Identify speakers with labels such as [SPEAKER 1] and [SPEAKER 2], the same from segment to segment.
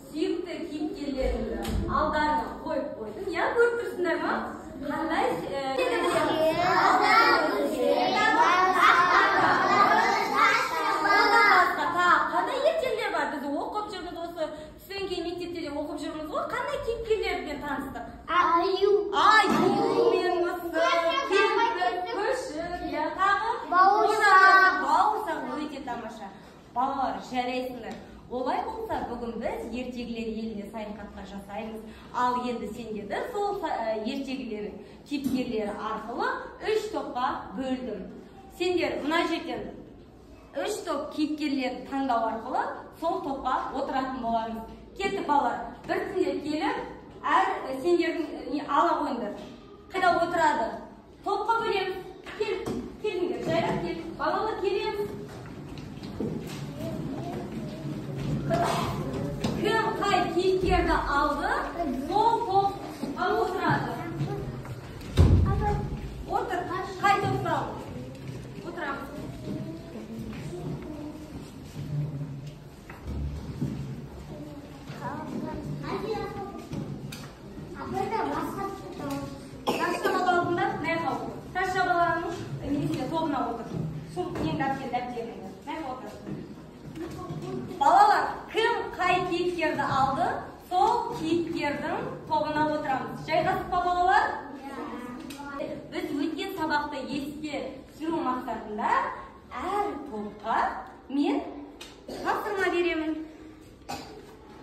[SPEAKER 1] сүйікті кейіпкерлерімді алдарына қойып қойдым. Я көріп тұрсыңдар ма? Қандай қандай ертегілер бар? Біз оқып жүрміз, осы түстен кейін мектепте де оқып жүрміз ғой. Қандай кейіпкерлермен таныстық? Аю мен мысық, кемпір, күшік, тағы бауырсақ өте тамаша. Балалар, жарайсыңдар. Олай болса, бүгін біз ертегілер еліне саяхатқа жасаймыз. Ал енді сендерді сол ертегілердің кейіпкерлері арқылы 3 топқа бөлдім. Сендер мына жерден 3 топ кейіпкерлерді таңдау арқылы сол топқа отыратын боламыз. Кеттік балалар, біртіндеп келіп, сендердің ала қойыңдар. Қайда отырады? Топқа бөлеміз. Келіңдер, жайлап кел. Балалар келеміз. Кім қай кейіпкерді алды, сол топқа отырады. Отыр, қай топқа отырамыз. Тас шабалаларында мәй қалды. Тас шабалаларының немесе тобына отыр. Сол ең дәптеріңді. Мәй отыр. Балалар, кім қай кейіпкерді алды, сол кейіпкердің тобына отырамыз. Жайғасып па балалар? Біз өткен сабақты еске түсіру мақсатында әр топқа мен тапсырма беремін.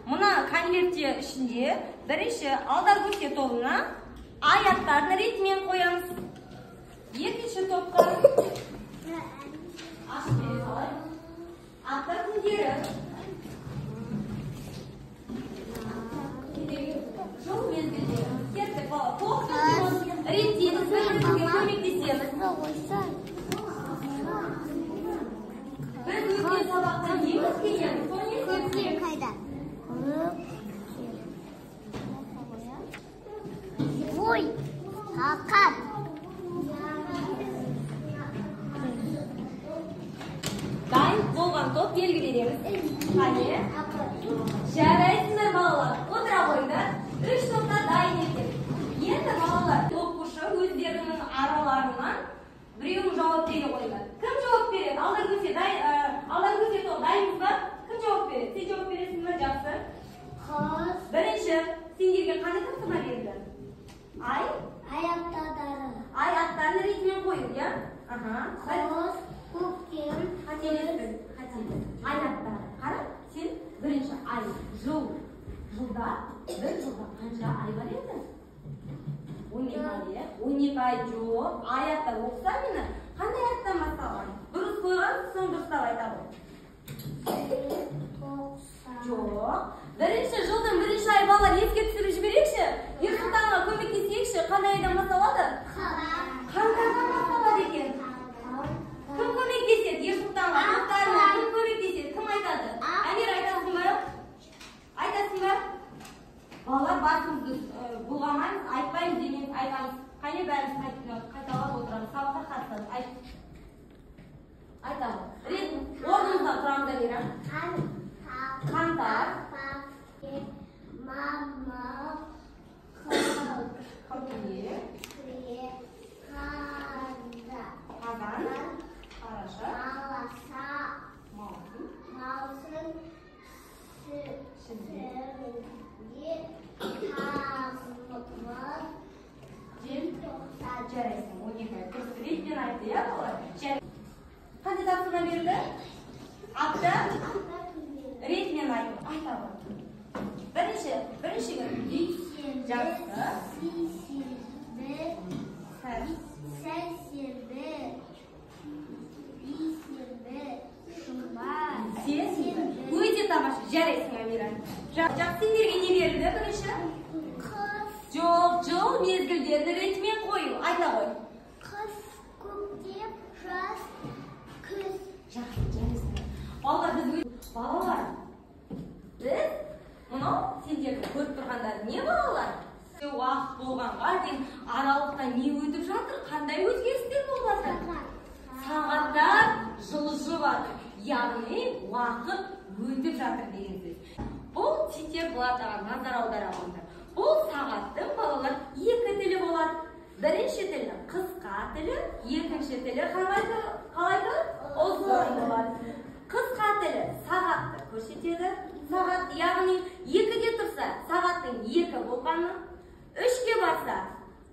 [SPEAKER 1] Мына конвертте ішінде бірінші алдар көсе тобына аяттарын ретімен қоямыз. Екінші топқа ашып бере салайық. Ата күндері. Жол мезгілдері. Кеттік бала. Тоқтымыз. Реттейміз. Бірімізге көмектесеміз. Біз өткен сабақта неміз келеміз.
[SPEAKER 2] Көптер қайда? Ой, ақат.
[SPEAKER 1] Дайын болған топ белгі береміз. Қане? Жарайсыңдар балалар. Отыра қойыңдар. 3 топта дайын екен. Енді балалар оқушы өздерінің араларынан біреуін жауап бере қойыңдар. Кім жауап береді? Алдар көсе топ дайынбыз ба? Кім жауап береді? Сен жауап бересің бе? Жақсы. Бірінші, сендерге қандай тапсырма берді? Ай аттарын ретімен қойып, иә?
[SPEAKER 2] Қыз, көктем,
[SPEAKER 1] Қателестің. Ай аттары. Қара, сен бірінші ай. Жылда, бір жылда қанша ай бар еді? 12 ай, 12 ай жоқ. Ай аттар оқыса мені, қандай аттан басталған? Дұрыс қойған, соң дұрыстап айта ғой. Жоқ. Бірінші жылдың бірінші ай балалар еске түсіріп жіберекші. Ерсұлтанға көмектесейікші. Қандай айдан басталады? Қаңтардан басталады екен. Кім көмектеседі? Ерсұлтанға. Қаңтардан кім көмектеседі? Кім айтады? Әмир айтасың ба? Айтасың ба? Балалар басымызды бұлғамаймыз, айтпаймыз демейміз, айтамыз. Қане бәріміз қайталап отырамыз. Сабаққа қатысады. Айтамыз. Орнымызда тұрамыз Әмира. Қаңтар.
[SPEAKER 2] Мама.
[SPEAKER 1] Қыркүйек. Қазан. Қараша. Маусым. Шілде. Жарайсың, 12 ай. Дұрыс ретпен айтты, иә балалар? Қандай тапсырма берілді? Апта ретмен айтты. Айта ғой. Бірінші күн. Жақсы.
[SPEAKER 2] Сәрсенбі.
[SPEAKER 1] Өте тамаша. Жарайсың, Амира. Жақсы, сендерге не берілді бірінші? Жоқ, жыл мезгілдерді ретімен қою. Айта ғой.
[SPEAKER 2] Қыс, көктем, жаз, күз.
[SPEAKER 1] Жақсы, жарайсың. Балалар, біз мынау сендерді көріп тұрғандар не балалар? Уақыт болғанға дейін аралықта не өтіп жатыр? Қандай өзгерістер болып жатыр? Сағаттар жылжып жатыр. Яғни уақыт өтіп жатыр деген сөз. Бұл ешке бұларға назар аударамыздар. Бұл сағаттың балалар екі тілі болады. Бірінші тілі қысқа тілі, екінші тілі қалайды? Ұзын болады. Қысқа тілі сағатты көрсетеді. Сағат, яғни екіде тұрса, сағаттың екі болғаны, үшке барса,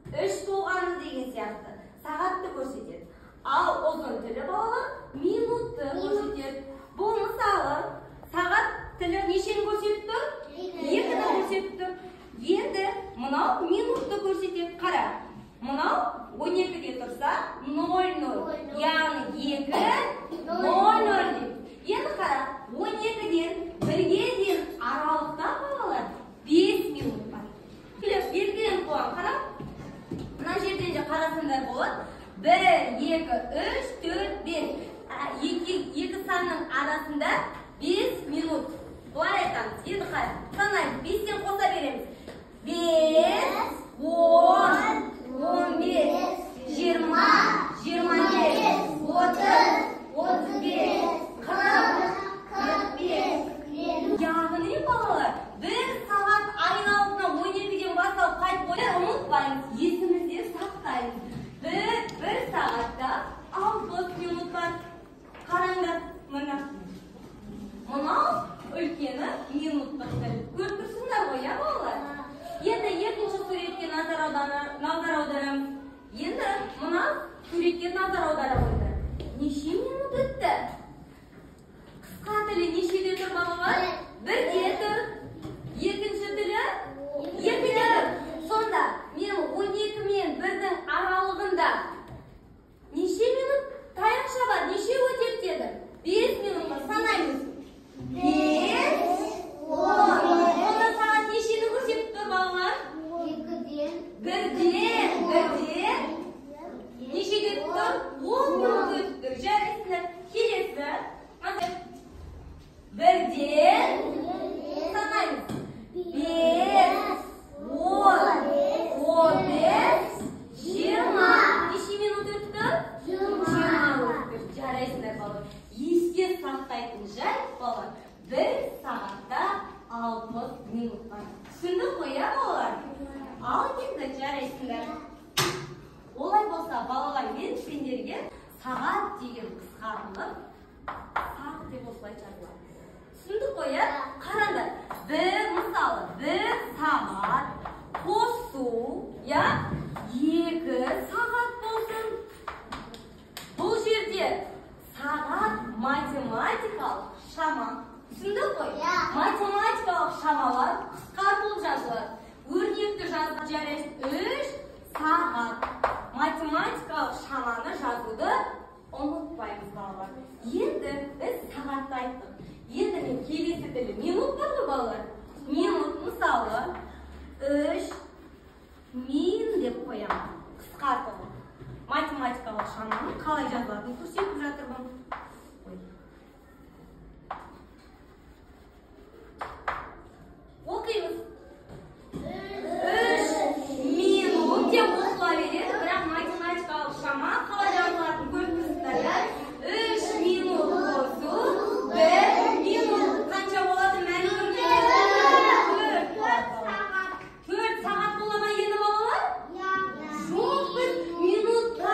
[SPEAKER 1] үш болғаны деген сияқты сағатты көрсетеді. Ал ұзын тілі балалар минутты көрсетеді. Бұл мысалы сағат тілі нешені көрсетіп тұр? Екіні көрсетіп тұр. Енді мынау минутты көрсетеді. Қара. Мынау 12-де тұрса 00. Яғни 2 00 деп. Енді қара. 12-ден 1-ге дейін аралықта балалар 5 минут бар. Белгілен қойған қара. Мына жерден де қарасындар болады. 1, 2, 3, 4, 5. Екі санның арасында 5 минут. Бұлай айтамыз. Енді қара. Санаймыз. 5-тен қоса береміз. 5, 10, 15, 20, 25, 30, 35, 40, 45. Яғни балалар, бір сағат айналысына 12-ден бастап қайтып қойып ұмытпаймыз. Есімізде сақтаймыз. Бір сағатта 60 минут бар. Қараңдар, мына. Мынау үлкені минуттық тіл. Көріп тұрсыңдар ғой, я балалар? Енді екінші суретке назар аударамыз. Енді мына суретке назар аударамыздар. Неше минут өтті? Қысқа тілі нешеде тұр балалар? Бірде тұр. Екінші тілі? Екіде тұр. Сонда мен 12 мен 1-дің аралығында неше минут таяқша бар? Неше өтеді деді? 5 минутқа санаймыз. 5, 10. Онда сағат нешені көрсетіп тұр балалар? 1-ден нешеде тұр? 10 минут өтті. Жарайсыңдар. Келесі. 1-ден санаймыз. 5, 10, 15, 20. Неше минут өтті? 20 өтті. Жарайсыңдар балалар. Еске сақтайтын жай балалар. Бір сағатта 60 минут бар. Түсінді қоя балалар? Ал енді жарайсыңдар. Олай болса балалар, мен сендерге сағат деген қысқартылып, сағат деп осылай жазылады. Түсінді қоя? Қараңдар. Мысалы, бір сағат қосу, 2 сағат болсын. Бұл жерде сағат математикалық шама. Түсінді қой? Математикалық шамалар қысқартылып жазылады. Өрнекті жазып жарайсыз. 3 сағат. Математикалық шаманы жазуды ұмытпаймыз балалар. Енді біз сағатты айттық. Енді мен келесі тілі минут бар ғой балалар? Минут мысалы 3 мин деп қоямын. Қысқартылып. Математикалық шаманы қалай жазылатынын көрсетіп жатырмын. Оқимыз. 3 минут деп оқыла береді, бірақ математикалық шама қалай жазылатынын көріп тұрсыздар. 3 минут қосу 1 минут. Қанша болады мәлім? 4 сағат бола ма енді балалар? Жоқ, біз минутқа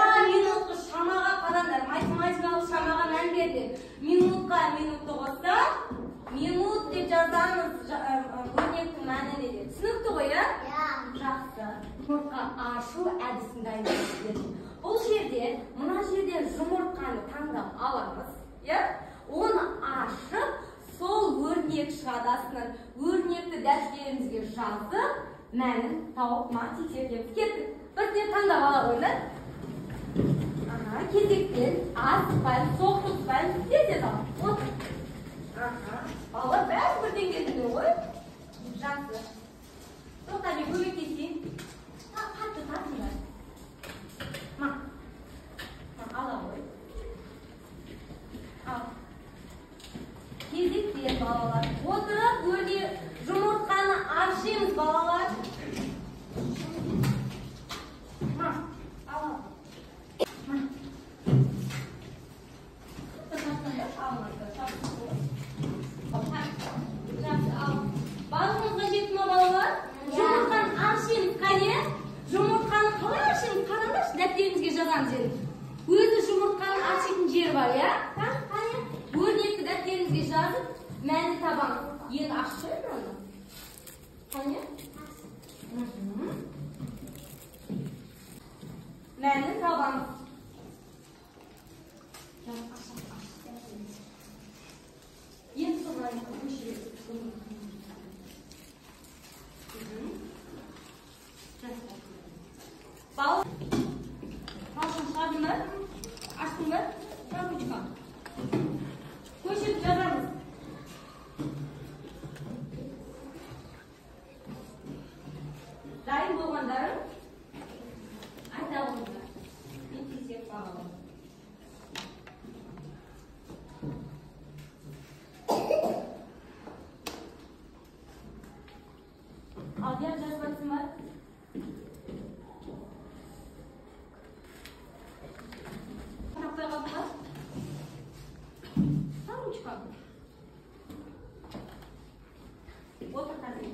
[SPEAKER 1] шамаға қараңдар. Математикалық шамаға мән берді. Минутқа минутты қоса, минут деп жазамыз. Өрнектің мәні неде? Түсінікті ғой, а? Жақсы. Жұмыртқа ашу әдісін дайындаймыз. Бұл жерде, мына жерден жұмыртқаны таңдап аламыз. Оны ашып, сол өрнек шығадасынан өрнекті дәптерімізге жазып, мәнін тауып тексереміз. Кеттік. Бірден таңдап ала қойыңдар. Кезектен асықпаймыз, соқтықпаймыз, тез алып. Отыр. Балалар бәрі бірден келдіңдер ғой. Жақсы. Тоқта мен көмектесейін. Қатты тартыңдар. Ала ғой. Ал. Кезектен балалар. Отырып жұмыртқаны ашимыз балалар. Ала. Bác defter var ya. Hani örnekli defterimizge yazıp meni tabamiz. Endi açmaymi onu? Hani? Meni tabamiz. Endi sonra Bal. Kalsın çıkardın mı? Açtın mı? Tamam çıkar. Koşup yazarız. Daim bolgandarım. Ayta olunlar. Bir tizek bağlı. Al diğer yazmasın var. Tamam çıkalım. Otur kardeşim.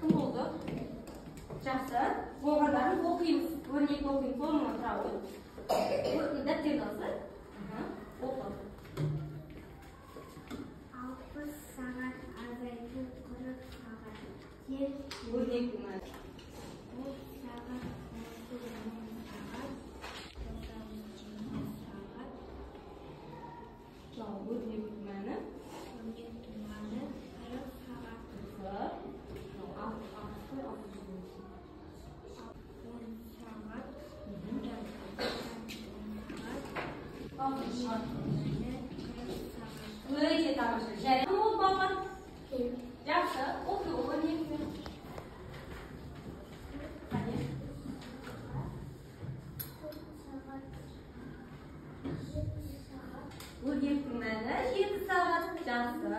[SPEAKER 1] Kim oldu? Жақсы. Болғандарын оқимыз. Өрнек оқимыз. Соны тұра қой. Дәптер қалса. Оқы.
[SPEAKER 2] 60 saat azaytı 40 saat.
[SPEAKER 1] Өрнек күмән.
[SPEAKER 2] 10 saat 10 saat. 20 saat.
[SPEAKER 1] Жау өрнек күмәні.
[SPEAKER 2] 12 saat 40 saat.
[SPEAKER 1] Kızı. Al.
[SPEAKER 2] 10 saat.
[SPEAKER 1] Öyle tamamdır. Jere. Ne oldu baba? Жақсы. Оқы өрнек күмән. Hadi. Örnek күмәні 7 saat. Жақсы.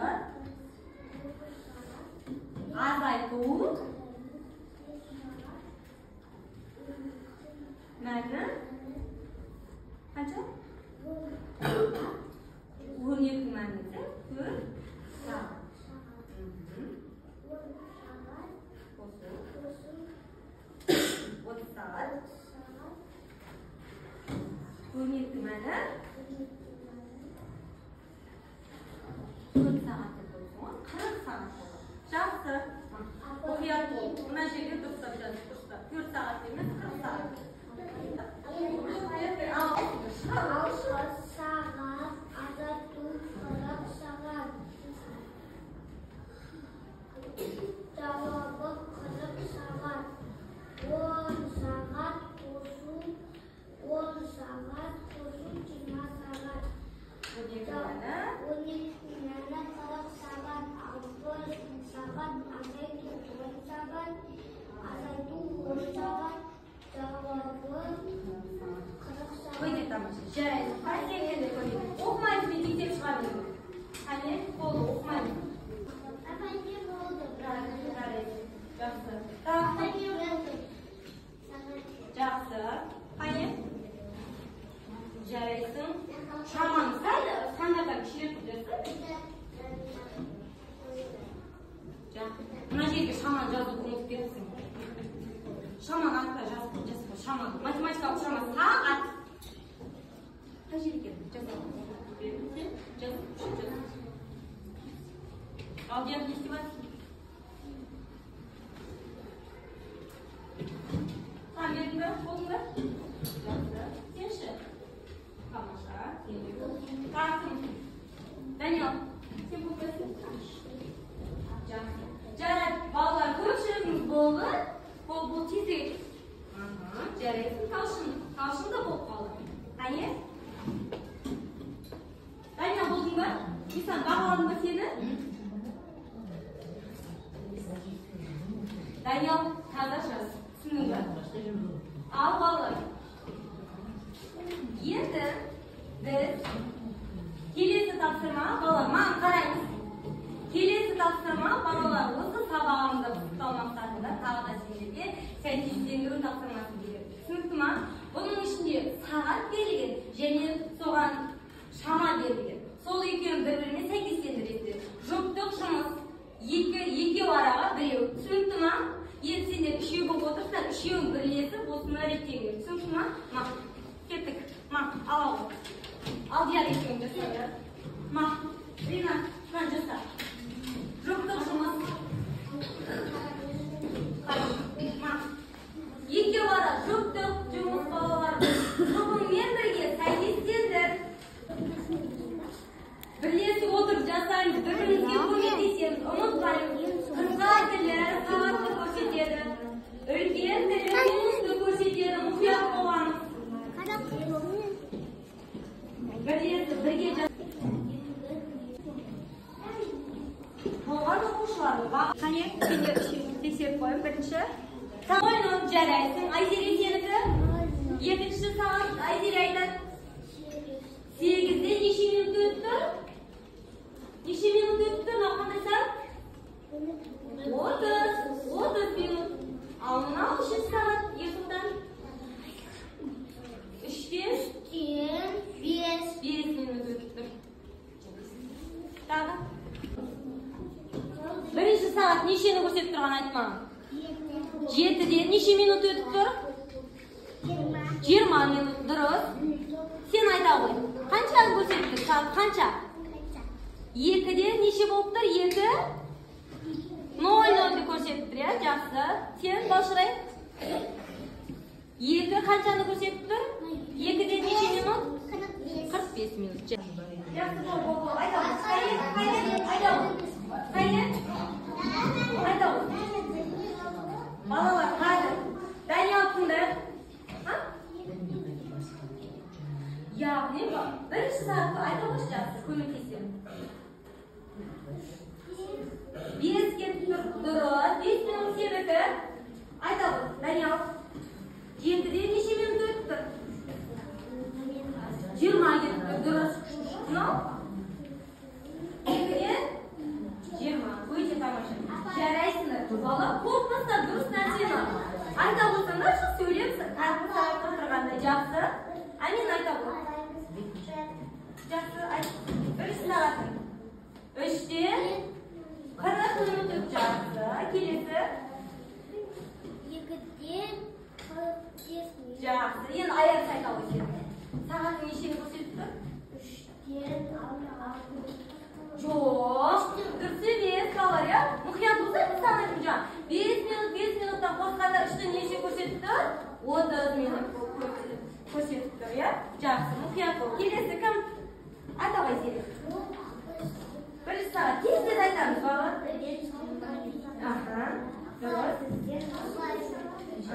[SPEAKER 1] Azaytу. Мәні? Қанша? Örnek күмәні 4 saat. Otuz saat. Örnek күмәні 4 saat yapıyorsun. 40 saat olur. Жақсы. Оқият бол. Мына жерге дұрыстап жазып тұрса. 4 saat емес, 40 saat.
[SPEAKER 2] 6 saat azaytı 40 saat. Cevabı 40 saat. 10 saat koşu 10 saat koşu 20 saat.
[SPEAKER 1] Örnek күмәні
[SPEAKER 2] 12 günlerine 40 saat 60 saat azaytı 10 saat azaytı 10 saat. Cevabı 40 saat.
[SPEAKER 1] Öyle tamamdır. Jere. Hadi sevgili koyayım. Okumayın bir dikte çıkarmayın. Hani kolu okumayın.
[SPEAKER 2] Efendim oldu.
[SPEAKER 1] Жақсы. Tamam.
[SPEAKER 2] Efendim oldu.
[SPEAKER 1] Жақсы. Hani? Жарайсың. Шаманы сәл сандардан кішірек білесің. Жақсы. Мына жерге шаманы жазуды ұмытып кетіпсің. Шаманы атта жазып. Шаманы. Математикалық шама сағат. Қай жерге келдің? Жазып. Al diğer bir var. Tamam, yerini ver, kolunu ver. Yaşa. Kamaşa, yeni. Kalsın. Daniel, sen bu kesin. Caner, vallahi görüşürüz bolu. Bol tizek. Caner'sin kalsın da bol kalır. Hani? Daniel, buldun mu? İnsan bağladın mı seni? Daniel, kardeşiz. Sınırlı. Al balık. Endi biz kelesi topshirma bolaman qaraymiz. Kelesi topshirma bolalarimizni sabog'imizda puxta maqsadida tag'da sizlarga 820 topshirmasini berib. Tushunibsizmi? Buning ichida soat berilgan unutmayınız. Birbirinizga ko'rsatsangiz, unutmayınız. Qizlar tillari savatni ko'rsatadi. Ulkan telefonimizni ko'rsatadi. Muhayyo bo'lamiz. Birga To'g'ri o'qishlar. Qani, senga tekshirib qo'yib birinchi. O'yin jaraysin. Aytiri seniki. 7-soat aytiri aytadi. 8'de neçe minut öttü? Neçe minut öttü? Ne kadar? 30 minut. Alnına alışır saat yakından. 5 minut öttü. Tamam. Birinci saat neçeni ko'rsatib turgan aytma. 7'de neçe minut öttü? 20 minut. Durus. Sen ayta qo'y. Qanchani ko'rsatdi? Soat qancha? 2'de necha bo'libdir? 2 0:00 deb ko'rsatibdir, ya, yaxshi. Sen boshray. 2 qanchani ko'rsatibdir? 2'de necha minut? 45 minut. Yaxshi, bo'l. Ayta. Ayta. Balalar, hadi. Ben yaptım da. Ha? Ya ne var? Birinchi soatda ayta boshlashasiz, ko'maklaysiz. 5 ketib durib, 5 minut sebeti. Ayta bor, Daniel. 7'de necha minut o'tdi? 20 ketib durib. No? 2'de 20. Qo'ychi tomosha. Jaraysinlar. Bola qo'rqmasa durust narsani. Ayta bo'lsanglar, shu söyleyapsiz. Qarqib soat o'tirganda yaxshi. Amin ayta bor. Yaxshi ayt. Birinchi soat. 3'de 40 minut o'tdi. Kelesi.
[SPEAKER 2] 2'de 45 minut.
[SPEAKER 1] Yaxshi. Endi ayat ayta olasiz. Soat nechini ko'rsatdi?
[SPEAKER 2] 3'de 6.
[SPEAKER 1] Yo'q. Dursiz qolar ya. Muhayyo bo'lsa sanaymijan. 5 minutdan qo'zg'alib ishni necha ko'rsatdi? 30 minut ko'rsatdi, ya. Yaxshi. Muhayyo. Kelesi kim? Ayta qo'yasiz. Birinchi soat. Tez aytamiz, bola. Aha. Durust.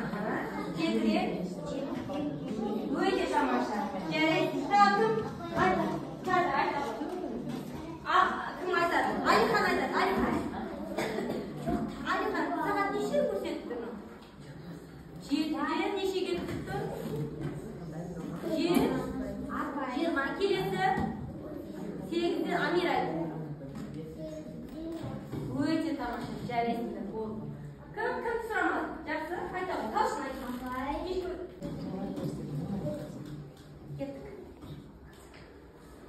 [SPEAKER 1] Aha. Tezroq. Bo'yga tomosha. Jaraydi. Soatim. Ayta. Ayta. Kim aytadi? Aliхан aytadi. Aliхан. Soat necha ko'rsatdi? 7'de necha ketdi? 20. Kelesi. 8'de Amir aytdi. Bo'ycha tomosha. Jaraydi. Bo'ldi. Kim so'ramadi? Yaxshi, qaytaman. Toshni aytdim. Ketdik.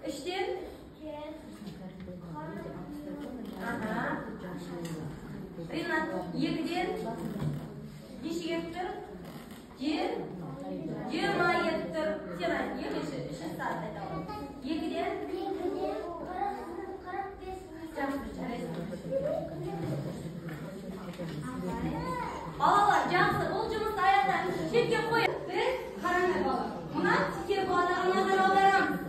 [SPEAKER 1] Ishdan Aha. Rinat 7'den necha ketdi? 20 ketdi. Sen ayt, 7 soat aytaman. 7'den 45 Balalar, yaxshi, bu jumla ayatlarni chetga qo'yib, biz qaranglar bolalar. Buni fikr bolalarga qarayveramiz.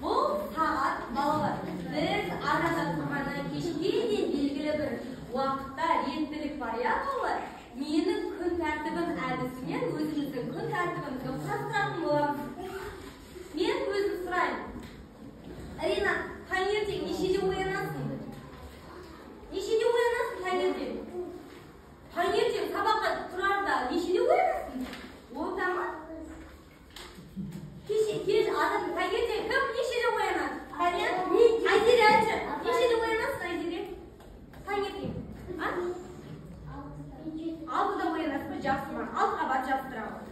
[SPEAKER 1] Bu soat balalar. Biz arada turgandan kechga belgili bir vaqtda yettilik bor ya bolalar. Meni kun tartibim adisimen o'zimizning kun tartibimizga qasdroq bo'lamiz. Men o'zim so'rayman. Arina, tangirting nechida uyanasың? Nechida uyanasың tangirting? Tangirting sabaqqa turarda nechida uyanasың? O'tama. Kech adam tangirting kim nechida uyanadi? Qani? Aytirachi. Nechida uyanasың Aytira? Tangirting. Ha? 6'da uyanasың, yaxshimi? 6'ga bar jaqtiraman.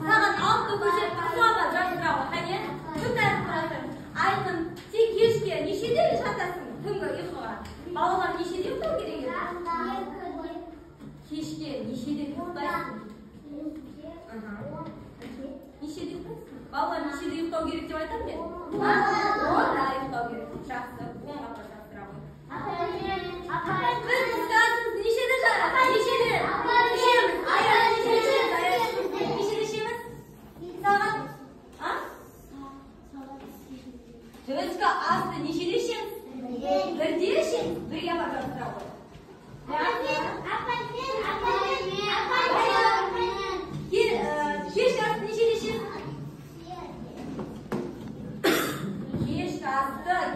[SPEAKER 1] Saat 6'da ko'chib, saat jaqtiraman. Qani? Shunday qilasiz. Aytdim, sen kechga nechida yotasiz? Tungi uyquga. Balalar nechida uxlash kerak edi? Kechga nechida uxlaysiz? Aha. Nechida uxlaysiz? Balalar nechida uxlash kerak deb aytdim. Ha? To'g'ri, uxlash kerak. Yaxshi, 10 ga jaqtiraman. Biz soatsiz nechida jaqtiraman? Nechida? Ayol nechida ishimiz? Soat? Ha? Tezka asli nechida ishimiz? deyishing birga bajarib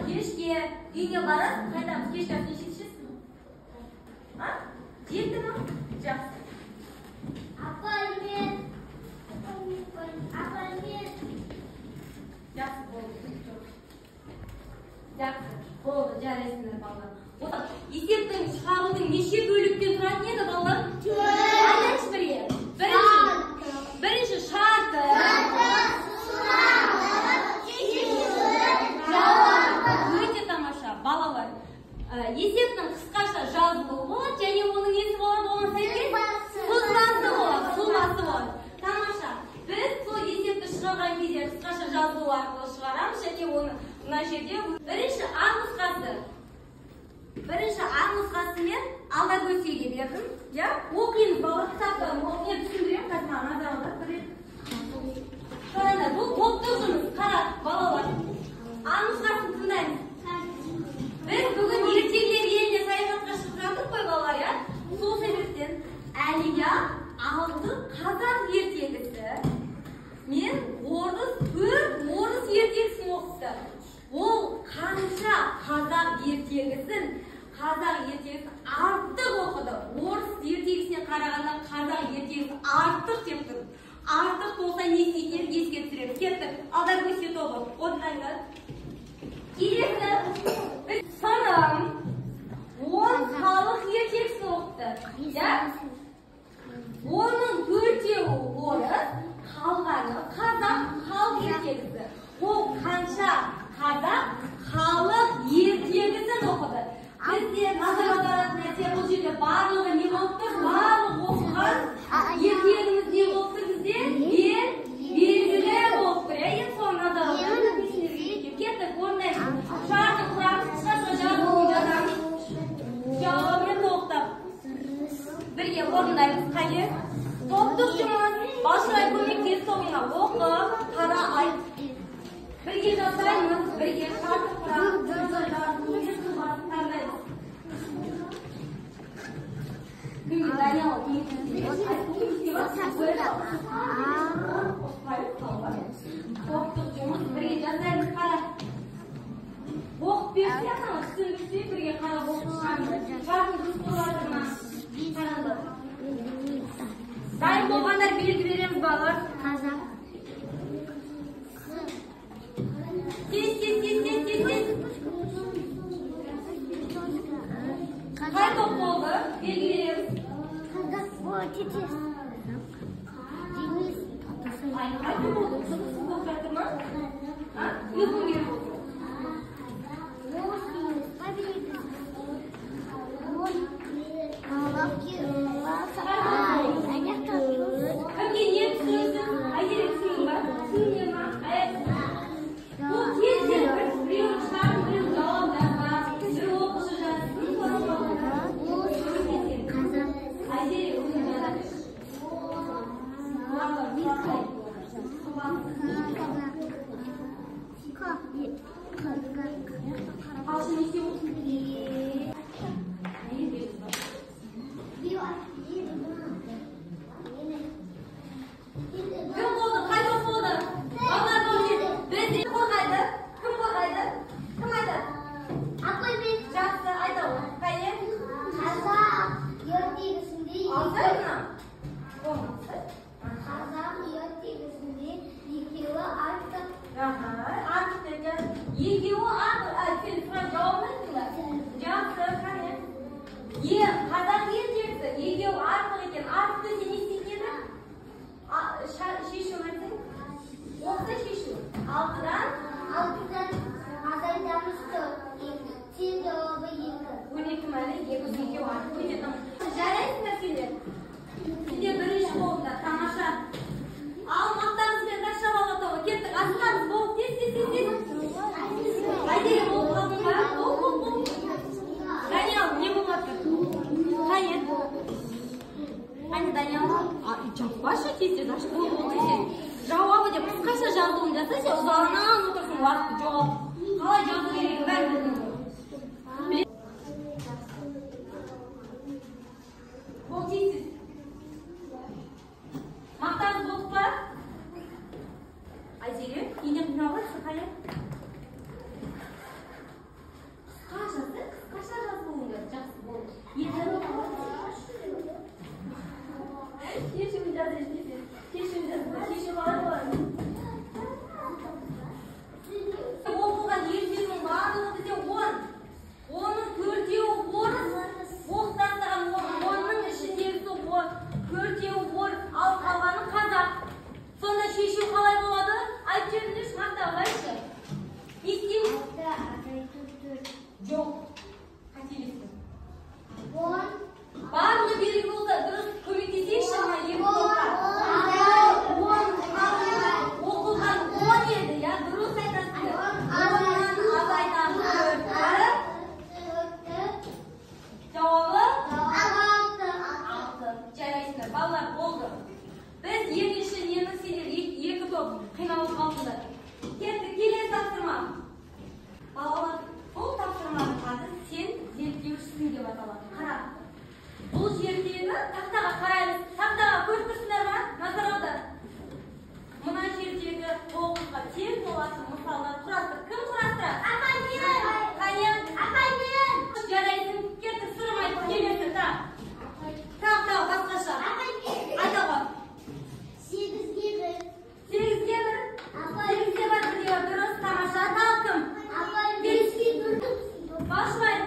[SPEAKER 1] kechki uyga borib qaytamiz. Kechasi nechasiz? Ha? Yetdimi? Yaxshi. Yaxshi bo'ldi. Yaxshi. Bo'ldi, jarayonlar bolalar. Esepning chiqaruvining necha bo'lakdan turadi edi bolalar? Birinchi sharti. O'ta tomosha bolalar. Esepning qisqacha yozuluvi және оның nesi bo'ladi bo'lmasa so'zlasi bo'ladi, so'zlasi bo'ladi. Tomosha. Biz bu esepni chiqargan кезде qisqacha yozuv orqali chiqaramiz және оны mына жерде birinchi A nusxasi. Birinchi A nusxasini Aldagosiga berdim. Ya, o'qiymiz bolalar kitobdan o'qib tushundiryapman, qazman nazar olib. Qaranglar, bu to'xtovimiz, qarab bolalar. A nusxasini tundaymiz. Biz bugun erkeklar yerine sayohatga chiqib turdik qo'y bolalar ya. Shu sababdan Aliya aldı Qozaq erkegisi. Men o'ris erkegisini o'qitdim. O qancha Qozaq erkegisin ortiq o'qidi. O'ris erkegisine qaraganda Qozaq erkegisi ortiq deb turdi. Ortiq bo'lsa nesi ekan esga tushirib ketdi. Aldagosiga to'g'ri. O'tlanlar. Keldi. Sanam 10 xalq erkegisini o'qitdi. Ya? Onun 4-evi o'ris, qolgani Qozaq xalq erkegisi. O qancha Qozaq xalq erkegisini o'qidi. Bizga nazorat nasiya bu yerda barlig'i nima bo'libdi? Barliq o'qigan erkegimiz nima bo'libdi bizda? Belgilab bo'libdi. Inson nazoratini tekshirishga ketdi, ko'rmaymiz. Shartni quramiz, qisqacha yozamiz. Javobni to'xtab. Birga o'rnaymiz, qaysi? To'xtashimiz, boshqa ko'makdagi so'ngga o'qib, qara ayt. Birga yozamiz, birga shartni quramiz. Daim bo'lganlar belgi beramiz bolalar. Tez. Qay to'p bo'ldi? Belgi beramiz. Aytib bo'ldi. Siz to'xtatdimi? Ha? Uyqum keldi. Kimga niyat tushirsin? Agar tushunma, tushunma. Bu kecha bir ishlarni bir javoblar va bir o'qishlar. Ваша тетя, за что жауабы деп қысқаша жазуын жасайсыз, ұзағынан отырсын уақыт жоқ. Қалай жазу керек бәрін білдім. taqtaga qaraymiz. Taqtaga ko'rib turibsizlarmi? Nazar oldi. Mana yerdagi to'g'izga teng bo'lgan misollar turadi. Kim turadi? Apayin. Qayim. Apayin. Jaraysin, ketdi surmay kelsin ta. Taqta boshqacha. Aytaqo. 8ga 1. 8ga 1. 8ga 1 diyor. Durust tamasha talqim. Apayin 5ga 4. Boshlaydi.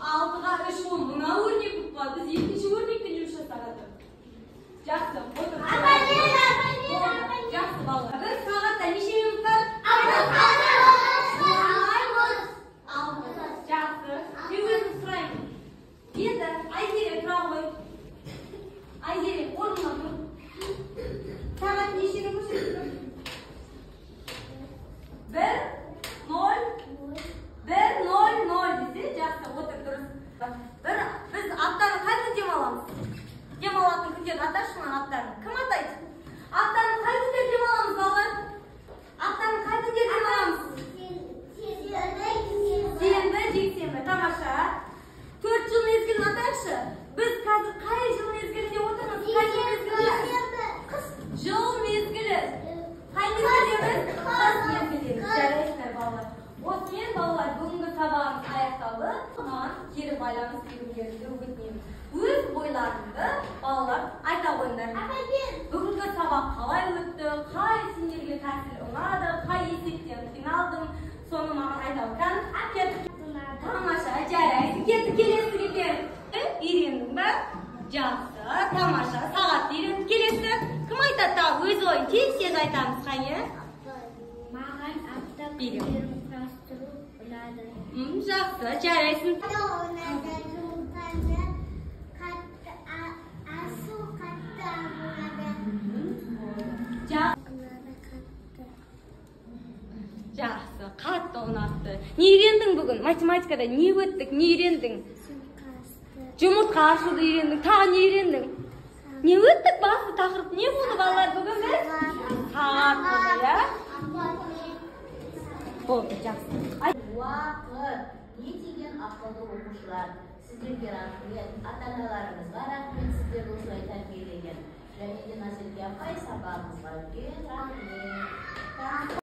[SPEAKER 1] 6'ga 3 bu. Buna örnek bu. Biz 7. örnekten yumuşatarak. Жақсы. Otur. Жақсы балалар. Biz saatte neçe minut var? 6. Жақсы. Bir өзім сұраймын. Енді Айзере тұра ғой. Айзере орнына тұр. Сағат нешені көрсетіп? 1:00 десе, жақсы, отыр дұрыс. Biz atlarını қайда демаламыз? Демалатын күндер аташы маған аттарын. Кім атайды? Аттарын қай күндер демаламыз балалар? Аттарын қай күндер демаламыз? Сенбі, жексенбі. Тамаша. 4 жыл мезгілін атайықшы. Біз қазір қай жыл мезгілінде отырмыз? Қай жыл мезгілінде? Жыл мезгілі. Қай мезгілдеміз? Қыс мезгілдеміз. Жарайсыздар балалар. Осымен балалар бүгінгі сабағымыз аяқталды. Оған кері байланыс белгілерді өтінеміз. Өз бойларыңды балалар айта қойыңдар. Бүгінгі сабақ қалай өтті, қай сендерге тәсіл ұнады, қай есептен қиналдың, соны маған айта қойған. Тамаша, жарайсың. Кетті келесі кетер. Үйрендің ба? Жақсы, тамаша. Сағатты үйреніп келесі. Кім айтады тағы өз ойын? Тек сен айтамыз қайы?
[SPEAKER 2] Маған аптап берім құрастыру ұнады.
[SPEAKER 1] Жақсы, жарайсың. Жақсы, қатты ұнатты. Не үйрендің бүгін? Математикада не өттік, не үйрендің? Жұмыртқа ашуды үйрендің, тағы не үйрендің? Не өттік басты тақырып? Не болды балалар бүгін біз? Сағат болды, я? Болды, жақсы.
[SPEAKER 3] Уақыт. Не деген ақылды оқушылар. Сіздерге рахмет, ата-аналарыңызға рахмет, сіздерді осылай тәрбиелеген. Және де Назерке апай сабағыңызға үлкен рахмет.